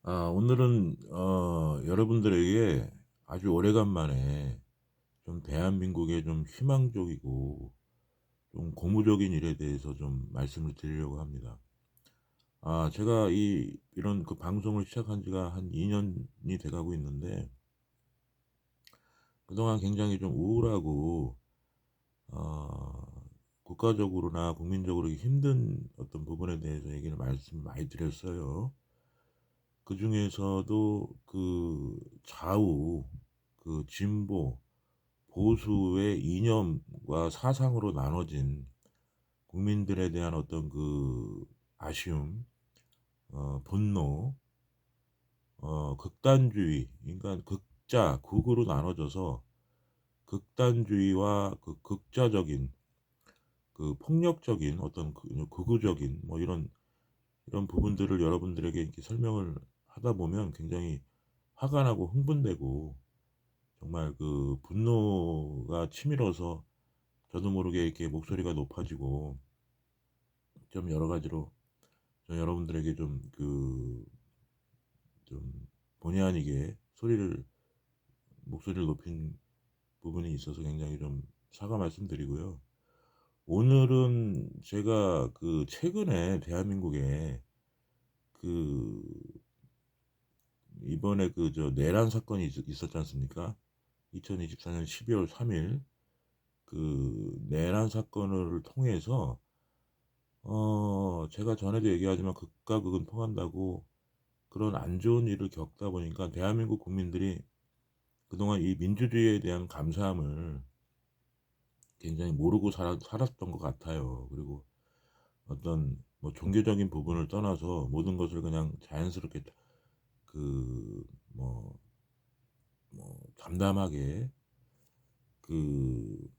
오늘은 여러분들에게 아주 오래간만에 좀 대한민국의 좀 희망적이고 좀 고무적인 일에 대해서 좀 말씀을 드리려고 합니다. 제가 이런 그 방송을 시작한 지가 한 2 년이 돼 가고 있는데, 그동안 굉장히 좀 우울하고 어 국가적으로나 국민적으로 힘든 어떤 부분에 대해서 얘기를 말씀을 많이 드렸어요. 그중에서도 그 좌우, 그 진보, 보수의 이념과 사상으로 나눠진 국민들에 대한 어떤 그 아쉬움, 분노, 극단주의, 그러니까 극으로 나눠져서 극단주의와 그 극좌적인, 그 폭력적인 어떤 극우적인 뭐 이런 부분들을 여러분들에게 이렇게 설명을 하다 보면 굉장히 화가 나고 흥분되고, 정말 그 분노가 치밀어서 저도 모르게 이렇게 목소리가 높아지고, 좀 여러 가지로 좀 여러분들에게 좀 본의 아니게 목소리를 높인 부분이 있어서 굉장히 좀 사과 말씀드리고요. 오늘은 제가 그 최근에 대한민국에 그 이번에 그 내란 사건이 있었지 않습니까? 2024년 12월 3일 그 내란 사건을 통해서, 제가 전에도 얘기하지만 극과 극은 통한다고, 그런 안 좋은 일을 겪다 보니까 대한민국 국민들이 그동안 이 민주주의에 대한 감사함을 굉장히 모르고 살았던 것 같아요. 그리고 어떤 뭐 종교적인 부분을 떠나서 모든 것을 그냥 자연스럽게 그 담담하게 그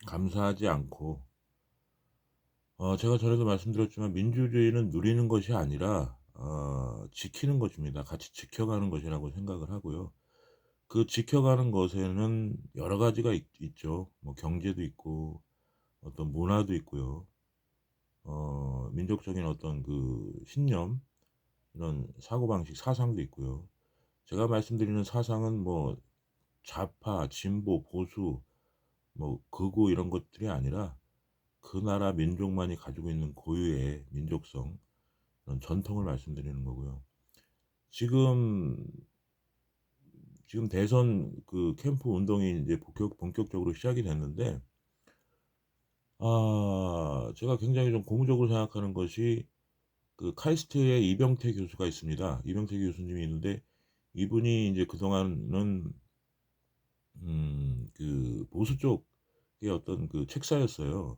감사하지 않고, 제가 전에도 말씀드렸지만 민주주의는 누리는 것이 아니라 지키는 것입니다. 같이 지켜가는 것이라고 생각을 하고요. 그 지켜가는 것에는 여러 가지가 있죠. 뭐 경제도 있고 어떤 문화도 있고요. 민족적인 어떤 그 신념, 이런 사고방식, 사상도 있고요. 제가 말씀드리는 사상은 뭐 좌파, 진보, 보수, 뭐 극우 이런 것들이 아니라 그 나라 민족만이 가지고 있는 고유의 민족성, 그런 전통을 말씀드리는 거고요. 지금 대선 그 캠프 운동이 이제 본격적으로 시작이 됐는데, 제가 굉장히 좀 고무적으로 생각하는 것이, 그 카이스트의 이병태 교수가 있습니다. 이병태 교수님이 있는데, 이분이 이제 그동안은 그 보수 쪽의 어떤 그 책사였어요.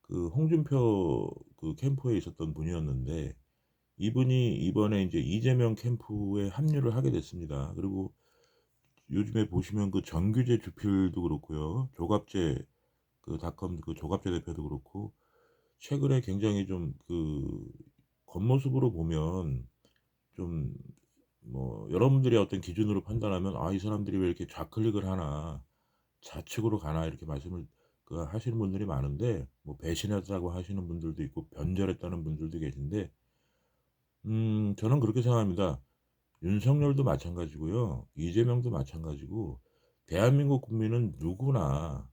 그 홍준표 그 캠프에 있었던 분이었는데, 이분이 이번에 이제 이재명 캠프에 합류를 하게 됐습니다. 그리고 요즘에 보시면 그 정규재 주필도 그렇고요. 조갑재 그 닷컴 그 조갑재 대표도 그렇고, 최근에 굉장히 좀 그 겉모습으로 보면 좀 뭐 여러분들이 어떤 기준으로 판단하면 '이 사람들이 왜 이렇게 좌클릭을 하나. 좌측으로 가나.' 이렇게 말씀을 하시는 분들이 많은데, 뭐 배신했다고 하시는 분들도 있고 변절했다는 분들도 계신데, 저는 그렇게 생각합니다. 윤석열도 마찬가지고요. 이재명도 마찬가지고, 대한민국 국민은 누구나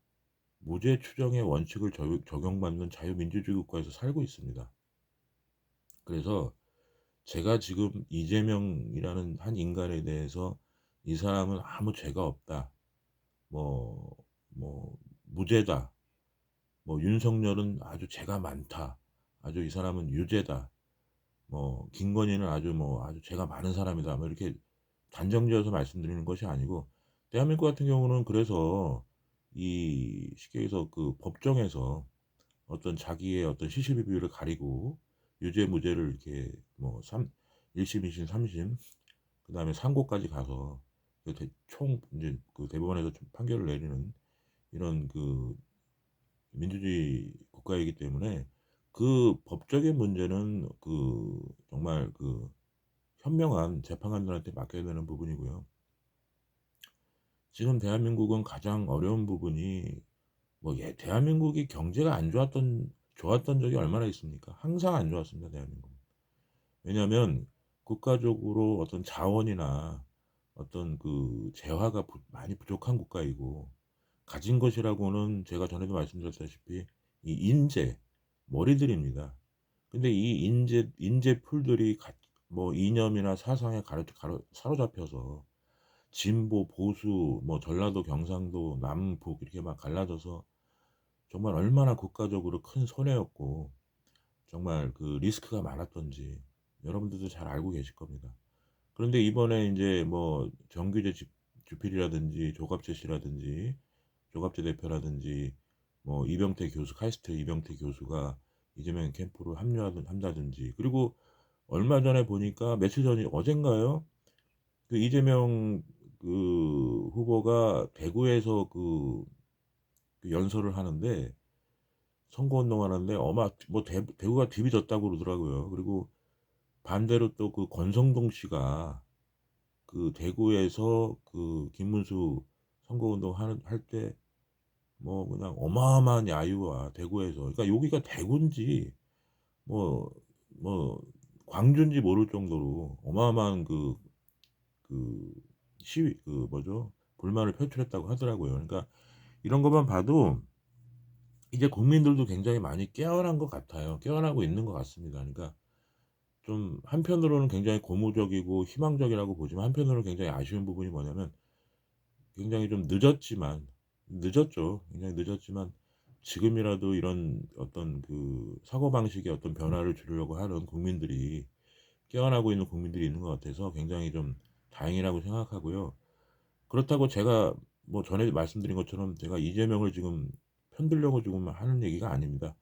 무죄 추정의 원칙을 적용받는 자유민주주의 국가에서 살고 있습니다. 그래서 제가 지금 이재명이라는 한 인간에 대해서 '이 사람은 아무 죄가 없다. 뭐 무죄다. 뭐 윤석열은 아주 죄가 많다. 아주 이 사람은 유죄다. 뭐 김건희는 아주 죄가 많은 사람이다.' 뭐 이렇게 단정지어서 말씀드리는 것이 아니고, 대한민국 같은 경우는 그래서 이 쉽게 해서 그 법정에서 어떤 자기의 어떤 시시비비를 가리고 유죄 무죄를 이렇게 뭐 1 심, 2심, 3심 그다음에 상고까지 가서 그 총 인제 그 대법원에서 좀 판결을 내리는 이런 그 민주주의 국가이기 때문에, 그 법적인 문제는 그 정말 그 현명한 재판관들한테 맡겨야 되는 부분이고요. 지금 대한민국은 가장 어려운 부분이, 뭐 대한민국이 경제가 안 좋았던 적이 얼마나 있습니까? 항상 안 좋았습니다, 대한민국은. 왜냐하면 국가적으로 어떤 자원이나 어떤 그 재화가 많이 부족한 국가이고, 가진 것이라고는 제가 전에도 말씀드렸다시피 이 인재, 머리들입니다. 근데 이 인재 풀들이 뭐 이념이나 사상에 사로잡혀서 진보, 보수, 뭐 전라도, 경상도, 남북 이렇게 막 갈라져서 정말 얼마나 국가적으로 큰 손해였고 정말 그 리스크가 많았던지 여러분들도 잘 알고 계실 겁니다. 그런데 이번에 인제 뭐 정규제 주필이라든지 조갑재 씨라든지 조갑재 대표라든지 뭐 이병태 교수, 카이스트 이병태 교수가 이재명 캠프로 한다든지, 그리고 얼마 전에 보니까 며칠 전이 어젠가요? 그 이재명 그 후보가 대구에서 그 연설을 하는데, 선거운동하는데 뭐 대구가 디비졌다고 그러더라고요. 그리고 반대로 또 그 권성동 씨가 그 대구에서 그 김문수 선거운동 할 때 뭐 그냥 어마어마한 야유와 대구에서, 그러니까 여기가 대구인지 뭐 광주인지 모를 정도로 어마어마한 그 시위 그 뭐죠? 불만을 표출했다고 하더라고요. 그러니까 이런 것만 봐도 이제 국민들도 굉장히 많이 깨어난 것 같아요. 깨어나고 있는 것 같습니다. 그러니까 좀 한편으로는 굉장히 고무적이고 희망적이라고 보지만, 한편으로는 굉장히 아쉬운 부분이 뭐냐면, 굉장히 좀 늦었죠. 굉장히 늦었지만 지금이라도 이런 어떤 그 사고방식의 어떤 변화를 주려고 하는 국민들이, 깨어나고 있는 국민들이 있는 것 같아서 굉장히 좀 다행이라고 생각하고요. 그렇다고 제가 뭐 전에 말씀드린 것처럼 제가 이재명을 지금 편들려고 지금 하는 얘기가 아닙니다.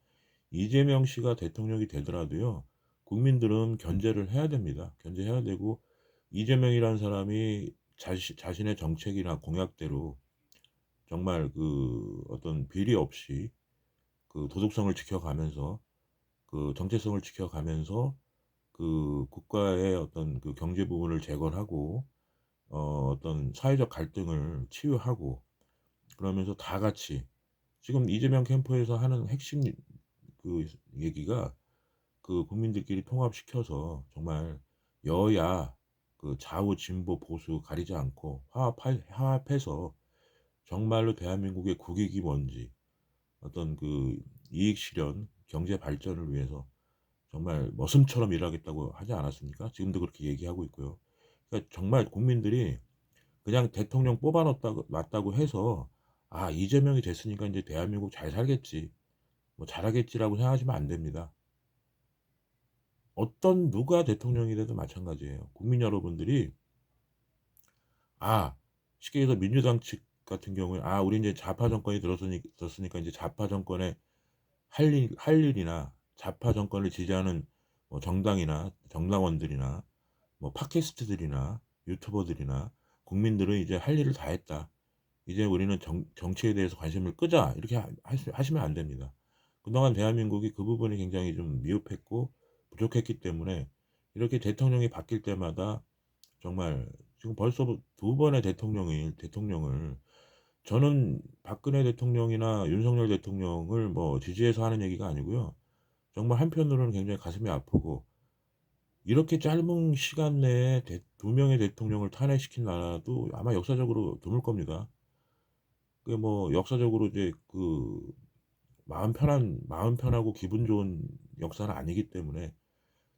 이재명 씨가 대통령이 되더라도요, 국민들은 견제를 해야 됩니다. 견제해야 되고, 이재명이라는 사람이 자신의 정책이나 공약대로 정말 그 어떤 비리 없이 그 도덕성을 지켜가면서, 그 정체성을 지켜가면서 그 국가의 어떤 그 경제 부분을 재건하고 어떤 사회적 갈등을 치유하고, 그러면서 다 같이 지금 이재명 캠프에서 하는 핵심 그 얘기가 그 국민들끼리 통합시켜서 정말 여야 그 좌우 진보 보수 가리지 않고 화합해서 정말로 대한민국의 국익이 뭔지, 어떤 그 이익 실현, 경제 발전을 위해서 정말 머슴처럼 일하겠다고 하지 않았습니까? 지금도 그렇게 얘기하고 있고요. 그러니까 정말 국민들이 그냥 대통령 뽑아 놨다고 해서 '아 이재명이 됐으니까 인제 대한민국 잘 살겠지. 뭐 잘하겠지.'라고 생각하시면 안 됩니다. 어떤 누가 대통령이 돼도 마찬가지예요. 국민 여러분들이 쉽게 해서 민주당 측 같은 경우에 우리 인제 좌파 정권이 들었으니까 인제 좌파 정권의 할 일이나 좌파 정권을 지지하는 뭐 정당이나 정당원들이나 뭐 팟캐스트들이나 유튜버들이나 국민들은 이제 할 일을 다 했다. 이제 우리는 정치에 대해서 관심을 끄자. 이렇게 하시면 안 됩니다. 그동안 대한민국이 그 부분이 굉장히 좀 미흡했고 부족했기 때문에, 이렇게 대통령이 바뀔 때마다 정말 지금 벌써 두 번의 대통령을, 저는 박근혜 대통령이나 윤석열 대통령을 뭐 지지해서 하는 얘기가 아니고요. 정말 한편으로는 굉장히 가슴이 아프고, 이렇게 짧은 시간 내에 두 명의 대통령을 탄핵시킨 나라도 아마 역사적으로 드물 겁니다. 그게 뭐 역사적으로 이제 그 마음 편하고 기분 좋은 역사는 아니기 때문에,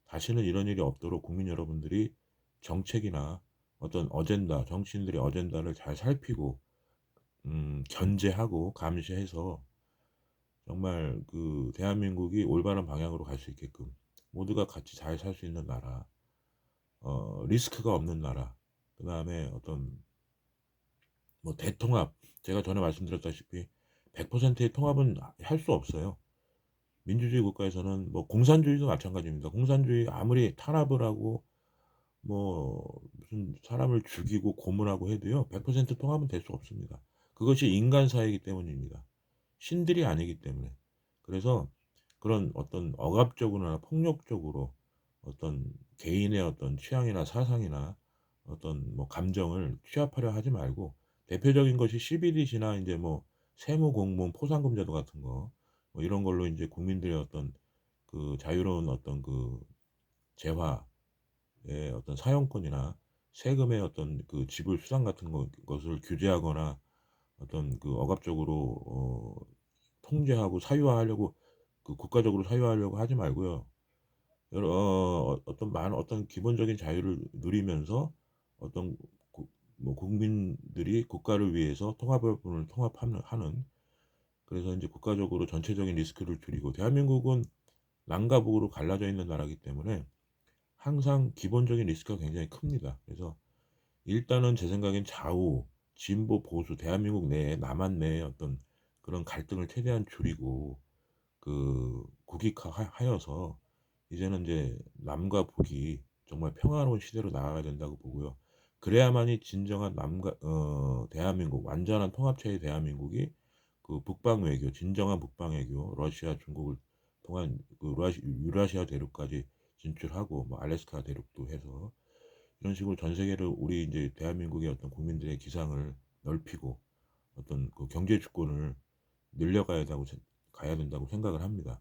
다시는 이런 일이 없도록 국민 여러분들이 정책이나 어떤 정치인들의 어젠다를 잘 살피고 견제하고 감시해서 정말 그 대한민국이 올바른 방향으로 갈 수 있게끔 모두가 같이 잘 살 수 있는 나라, 리스크가 없는 나라, 그다음에 어떤 뭐 대통합, 제가 전에 말씀드렸다시피 100%의 통합은 할 수 없어요. 민주주의 국가에서는 뭐 공산주의도 마찬가지입니다. 공산주의 아무리 탄압을 하고 뭐 무슨 사람을 죽이고 고문하고 해도요, 100% 통합은 될 수 없습니다. 그것이 인간사이기 때문입니다. 신들이 아니기 때문에. 그래서 그런 어떤 억압적으로나 폭력적으로 어떤 개인의 어떤 취향이나 사상이나 어떤 뭐 감정을 취합하려 하지 말고, 대표적인 것이 CBDC나 인제 뭐 세무 공무원 포상금 제도 같은 거, 뭐 이런 걸로 인제 국민들의 어떤 그 자유로운 어떤 그 재화, 어떤 사용권이나 세금의 어떤 그 지불 수단 같은 것을 규제하거나 어떤 그 억압적으로 통제하고 사유화하려고, 그 국가적으로 사유화하려고 하지 말고요. 어떤 많은 어떤 기본적인 자유를 누리면서 어떤 국민들이 국가를 위해서 통합을 통합하는, 그래서 인제 국가적으로 전체적인 리스크를 줄이고, 대한민국은 남과 북으로 갈라져 있는 나라이기 때문에 항상 기본적인 리스크가 굉장히 큽니다. 그래서 일단은 제 생각엔 좌우, 진보, 보수, 대한민국 내에, 남한 내에 어떤 그런 갈등을 최대한 줄이고 국익화 하여서 이제는 이제 남과 북이 정말 평화로운 시대로 나아가야 된다고 보고요. 그래야만이 진정한 남과 대한민국, 완전한 통합체의 대한민국이 그 북방 외교, 진정한 북방 외교, 러시아, 중국을 통한 그 유라시아 대륙까지 진출하고, 뭐 알래스카 대륙도 해서 이런 식으로 전 세계를, 우리 이제 대한민국의 어떤 국민들의 기상을 넓히고 어떤 그 경제 주권을 늘려가야 된다고 가야 된다고 생각을 합니다.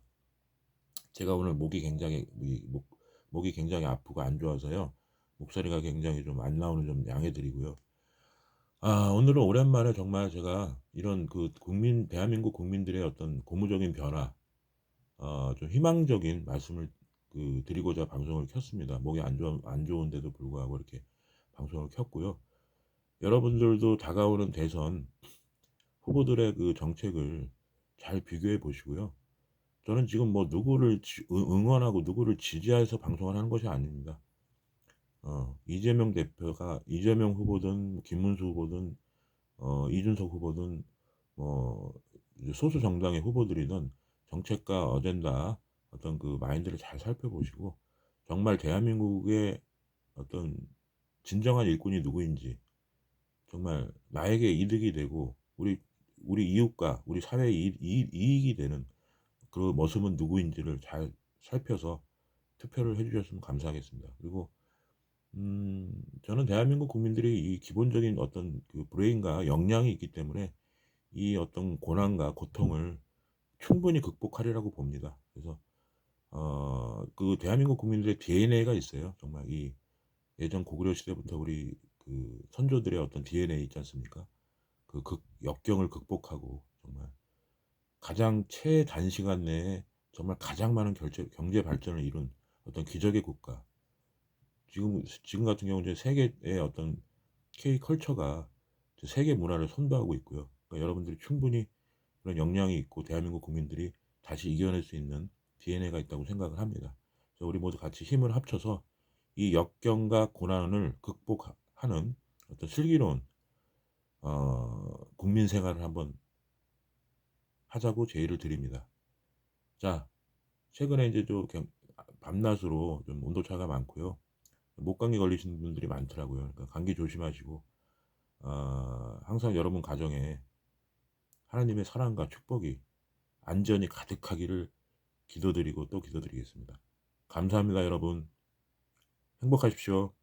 제가 오늘 목이 굉장히 아프고 안 좋아서요. 목소리가 굉장히 좀 안 나오는 점 양해 드리고요. 오늘은 오랜만에 정말 제가 이런 대한민국 국민들의 어떤 고무적인 변화, 좀 희망적인 말씀을 드리고자 방송을 켰습니다. 목이 안 좋은데도 불구하고 이렇게 방송을 켰고요. 여러분들도 다가오는 대선 후보들의 그 정책을 잘 비교해 보시고요. 저는 지금 뭐 누구를 응원하고 누구를 지지해서 방송을 하는 것이 아닙니다. 이재명 후보든 김문수 후보든 이준석 후보든 뭐 이제 소수 정당의 후보들이든 정책과 어젠다, 어떤 그 마인드를 잘 살펴보시고 정말 대한민국의 어떤 진정한 일꾼이 누구인지, 정말 나에게 이득이 되고 우리 이웃과 우리 사회에 이익이 되는 그 모습은 누구인지를 잘 살펴서 투표를 해 주셨으면 감사하겠습니다. 그리고 저는 대한민국 국민들이 이 기본적인 어떤 그 브레인과 역량이 있기 때문에 이 어떤 고난과 고통을 충분히 극복하리라고 봅니다. 그래서 대한민국 국민들의 DNA가 있어요. 정말 이 예전 고구려 시대부터 우리 그 선조들의 어떤 DNA 있지 않습니까? 역경을 극복하고 정말 가장 최단시간 내에 정말 가장 많은 경제 발전을 이룬 어떤 기적의 국가. 지금 같은 경우는 이제 세계의 어떤 K컬처가 세계 문화를 선도하고 있고요. 그러니까 여러분들이 충분히 그런 역량이 있고 대한민국 국민들이 다시 이겨낼 수 있는 DNA가 있다고 생각을 합니다. 그래서 우리 모두 같이 힘을 합쳐서 이 역경과 고난을 극복하는 어떤 슬기로운 국민 생활을 한번 하자고 제의를 드립니다. 자, 최근에 이제 밤낮으로 좀 온도차가 많고요. 목감기 걸리시는 분들이 많더라고요. 그러니까 감기 조심하시고, 항상 여러분 가정에 하나님의 사랑과 축복이 안전히 가득하기를 기도드리고 또 기도드리겠습니다. 감사합니다, 여러분. 행복하십시오.